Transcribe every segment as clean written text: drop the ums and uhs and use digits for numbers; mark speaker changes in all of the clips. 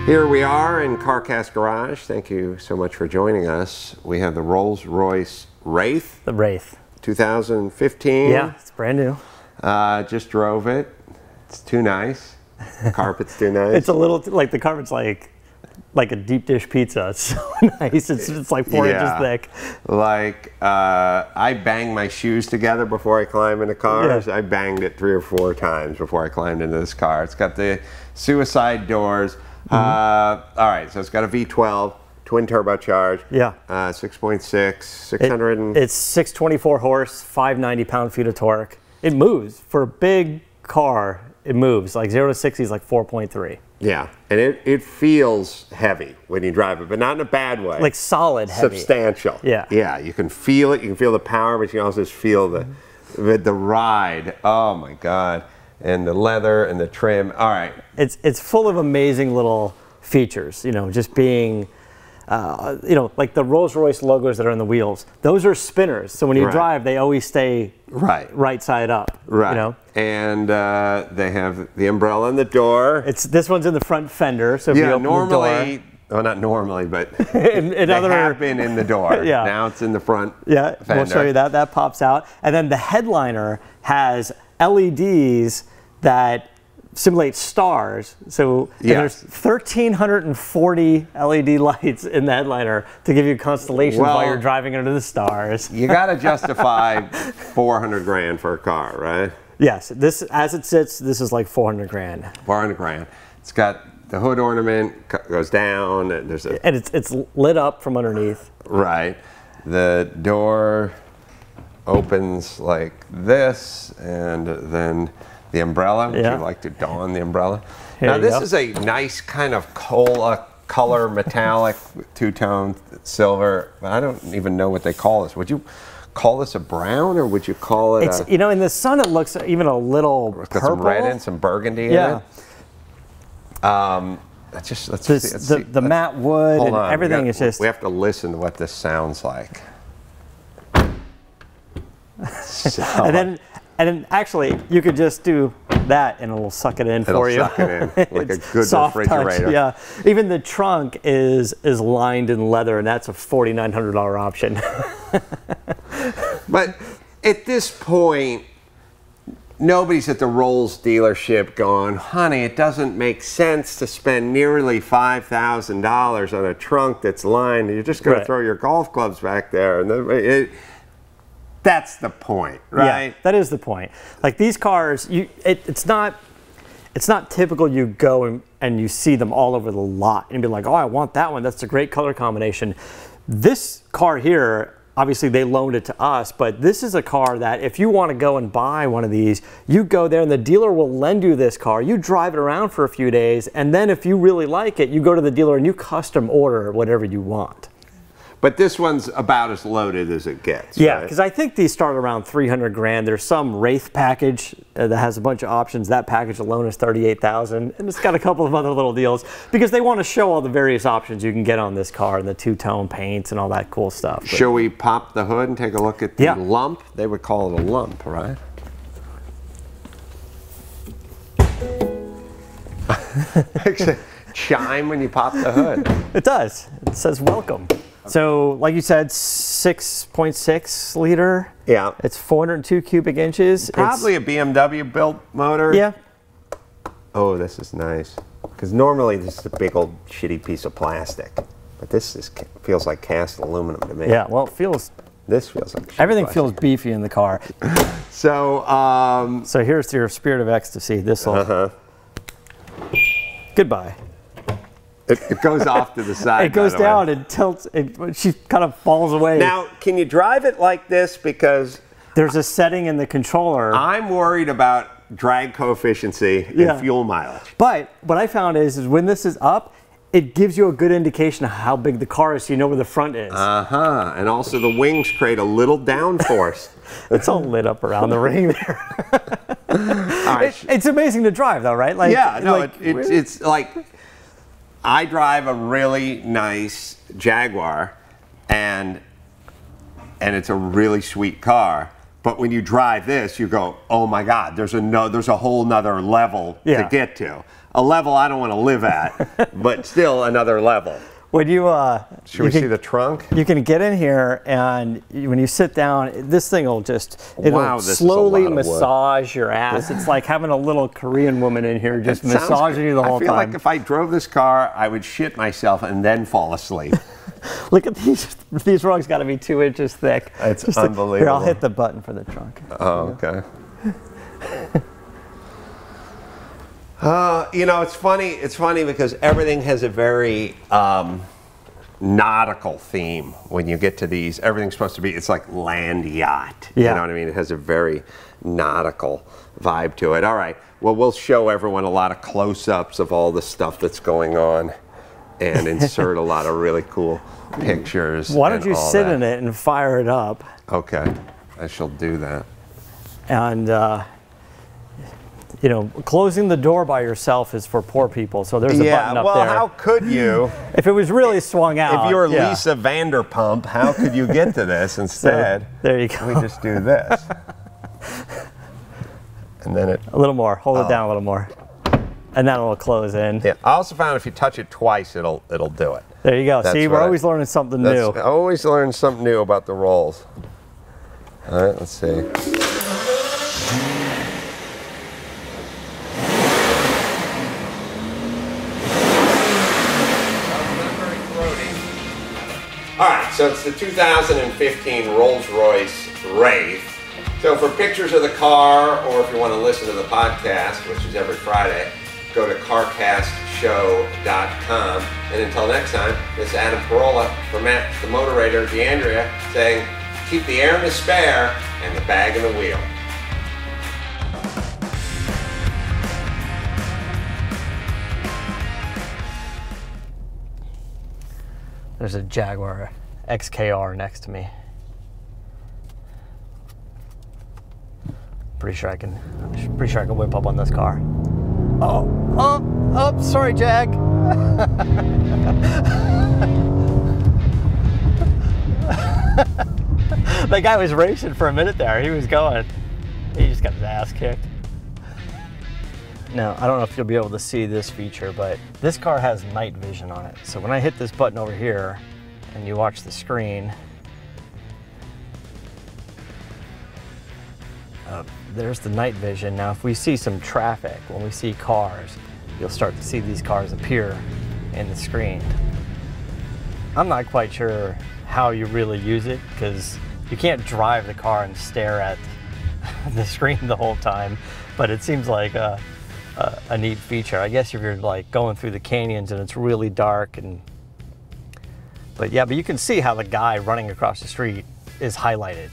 Speaker 1: Here we are in CarCast Garage. Thank you so much for joining us. We have the Rolls-Royce Wraith.
Speaker 2: The Wraith.
Speaker 1: 2015.
Speaker 2: Yeah, it's brand new.
Speaker 1: Just drove it. It's too nice. The carpet's too nice.
Speaker 2: It's a little, like the carpet's like a deep dish pizza. It's so nice. It's like 4 inches thick.
Speaker 1: Like, I bang my shoes together before I climb into cars. Yeah. I banged it 3 or 4 times before I climbed into this car. It's got the suicide doors. All right, so it's got a V12, twin turbocharged. Yeah. 6.6, 600.
Speaker 2: It's 624 horse, 590 pound-feet of torque. It moves. For a big car, it moves. Like 0 to 60 is like 4.3.
Speaker 1: Yeah, and it feels heavy when you drive it, but not in a bad way.
Speaker 2: Like solid heavy.
Speaker 1: Substantial. Yeah. Yeah, you can feel it. You can feel the power, but you can also just feel the ride. Oh, my God. And the leather and the trim. All right.
Speaker 2: It's full of amazing little features, you know, just being, you know, like the Rolls-Royce logos that are on the wheels. Those are spinners. So when you drive, they always stay right side up. Right. You know? And
Speaker 1: they have the umbrella in the door.
Speaker 2: This one's in the front fender. So if you open
Speaker 1: normally,
Speaker 2: the door,
Speaker 1: well, not normally, but
Speaker 2: in
Speaker 1: they have been in the door.
Speaker 2: Yeah.
Speaker 1: Now it's in the front
Speaker 2: fender. We'll show you that. That pops out. And then the headliner has LEDs that simulate stars. So there's 1,340 LED lights in the headliner to give you constellations while you're driving under the stars.
Speaker 1: You got to justify 400 grand for a car, right?
Speaker 2: Yes. This, as it sits, this is like 400 grand.
Speaker 1: 400 grand. It's got the hood ornament goes down. And there's a
Speaker 2: it's lit up from underneath.
Speaker 1: Right. The door opens like this, and then the umbrella. Would you like to don the umbrella? Now this is a nice kind of cola color, metallic, two-tone silver. I don't even know what they call this. Would you call this a brown, or would you call it
Speaker 2: you know, in the sun it looks even a little purple.
Speaker 1: Got some red and some burgundy in it. Let's see.
Speaker 2: The matte wood and everything is just...
Speaker 1: We have to listen to what this sounds like.
Speaker 2: And then actually, you could just do that and it'll suck it in for you.
Speaker 1: It'll suck it in like a good refrigerator.
Speaker 2: Touch, yeah. Even the trunk is lined in leather, and that's a $4,900 option.
Speaker 1: But at this point, nobody's at the Rolls dealership going, honey, it doesn't make sense to spend nearly $5,000 on a trunk that's lined. You're just going to throw your golf clubs back there. And that's the point, right?
Speaker 2: Yeah, that is the point. Like these cars, it's not typical you go and you see them all over the lot and be like, oh, I want that one. That's a great color combination. This car here, obviously they loaned it to us, but this is a car that if you want to go and buy one of these, you go there and the dealer will lend you this car. You drive it around for a few days, and then if you really like it, you go to the dealer and you custom order whatever you want.
Speaker 1: But this one's about as loaded as it gets.
Speaker 2: Yeah, because I think these start around 300 grand. There's some Wraith package that has a bunch of options. That package alone is 38,000, and it's got a couple of other little deals because they want to show all the various options you can get on this car and the two-tone paints and all that cool stuff. But
Speaker 1: shall we pop the hood and take a look at the lump? They would call it a lump, right? Chime when you pop the hood.
Speaker 2: It does. It says welcome. So, like you said, 6.6 liter.
Speaker 1: Yeah.
Speaker 2: It's 402 cubic inches.
Speaker 1: Probably a BMW built motor.
Speaker 2: Yeah.
Speaker 1: Oh, this is nice. Because normally this is a big old shitty piece of plastic. But this feels like cast aluminum to me.
Speaker 2: Yeah, well, it feels...
Speaker 1: This feels like
Speaker 2: everything feels beefy in the car.
Speaker 1: So,
Speaker 2: so here's your Spirit of Ecstasy. This'll... Goodbye.
Speaker 1: It goes off to the side.
Speaker 2: It goes down and tilts. She kind of falls away.
Speaker 1: Now, can you drive it like this? Because
Speaker 2: there's a setting in the controller.
Speaker 1: I'm worried about drag coefficient and fuel mileage.
Speaker 2: But what I found is when this is up, it gives you a good indication of how big the car is, so you know where the front is.
Speaker 1: And also the wings create a little downforce.
Speaker 2: It's all lit up around the ring there. It's amazing to drive, though, right? Like,
Speaker 1: yeah, no, it's like. I drive a really nice Jaguar, and it's a really sweet car, But when you drive this, you go, oh my God, there's a whole nother level to get to. A level I don't want to live at, but still another level.
Speaker 2: When you
Speaker 1: should we see the trunk?
Speaker 2: You can get in here, and when you sit down, this thing will it'll slowly massage your ass. It's like having a little Korean woman in here just massaging you the whole time.
Speaker 1: I feel like if I drove this car, I would shit myself and then fall asleep.
Speaker 2: Look at these rugs, got to be 2 inches thick.
Speaker 1: It's unbelievable.
Speaker 2: Here, I'll hit the button for the trunk.
Speaker 1: Oh, okay. You know, it's funny. It's funny because everything has a very nautical theme. When you get to these, everything's supposed to be. It's like land yacht.
Speaker 2: Yeah.
Speaker 1: You know what I mean? It has a very nautical vibe to it. All right. Well, we'll show everyone a lot of close-ups of all the stuff that's going on, and insert a lot of really cool pictures.
Speaker 2: Why don't you sit in it and fire it up?
Speaker 1: Okay, I shall do that.
Speaker 2: And you know, closing the door by yourself is for poor people. So there's a button up there.
Speaker 1: Well, how could you?
Speaker 2: If it was really swung out.
Speaker 1: If you were Lisa Vanderpump, how could you get to this instead?
Speaker 2: So, there you go.
Speaker 1: We just do this. And then
Speaker 2: a little more. Hold it down a little more. And then it'll close in.
Speaker 1: Yeah. I also found if you touch it twice, it'll do it.
Speaker 2: There you go. See, we're always learning something new.
Speaker 1: Always learn something new about the Rolls. All right, let's see. All right, so it's the 2015 Rolls-Royce Wraith. So for pictures of the car, or if you want to listen to the podcast, which is every Friday, go to CarCastShow.com. And until next time, this is Adam Carolla for Matt, the Moderator, D'Andria, saying, keep the air in the spare and the bag in the wheel.
Speaker 2: There's a Jaguar XKR next to me. Pretty sure I can whip up on this car. Oh, sorry, Jag. That guy was racing for a minute there. He was going. He just got his ass kicked. Now, I don't know if you'll be able to see this feature, but this car has night vision on it. So when I hit this button over here and you watch the screen, there's the night vision. Now, if we see some traffic, when we see cars, you'll start to see these cars appear in the screen. I'm not quite sure how you really use it, because you can't drive the car and stare at the screen the whole time, but it seems like a neat feature. I guess if you're like going through the canyons and it's really dark, but you can see how the guy running across the street is highlighted.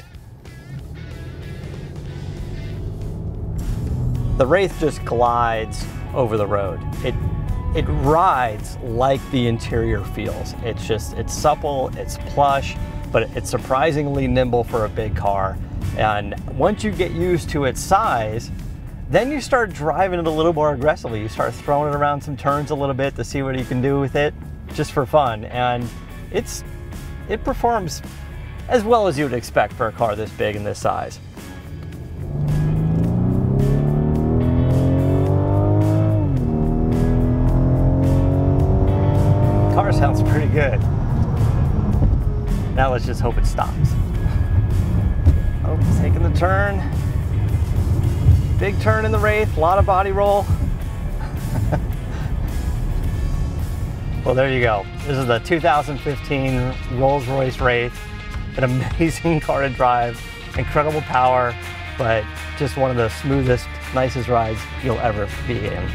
Speaker 2: The Wraith just glides over the road. It rides like the interior feels. It's supple, it's plush, but it's surprisingly nimble for a big car. And once you get used to its size, then you start driving it a little more aggressively. You start throwing it around some turns a little bit to see what you can do with it, just for fun. And it performs as well as you would expect for a car this big and this size. Car sounds pretty good. Now let's just hope it stops. Oh, taking the turn. Big turn in the Wraith, a lot of body roll. Well, there you go. This is the 2015 Rolls-Royce Wraith. An amazing car to drive, incredible power, but just one of the smoothest, nicest rides you'll ever be in.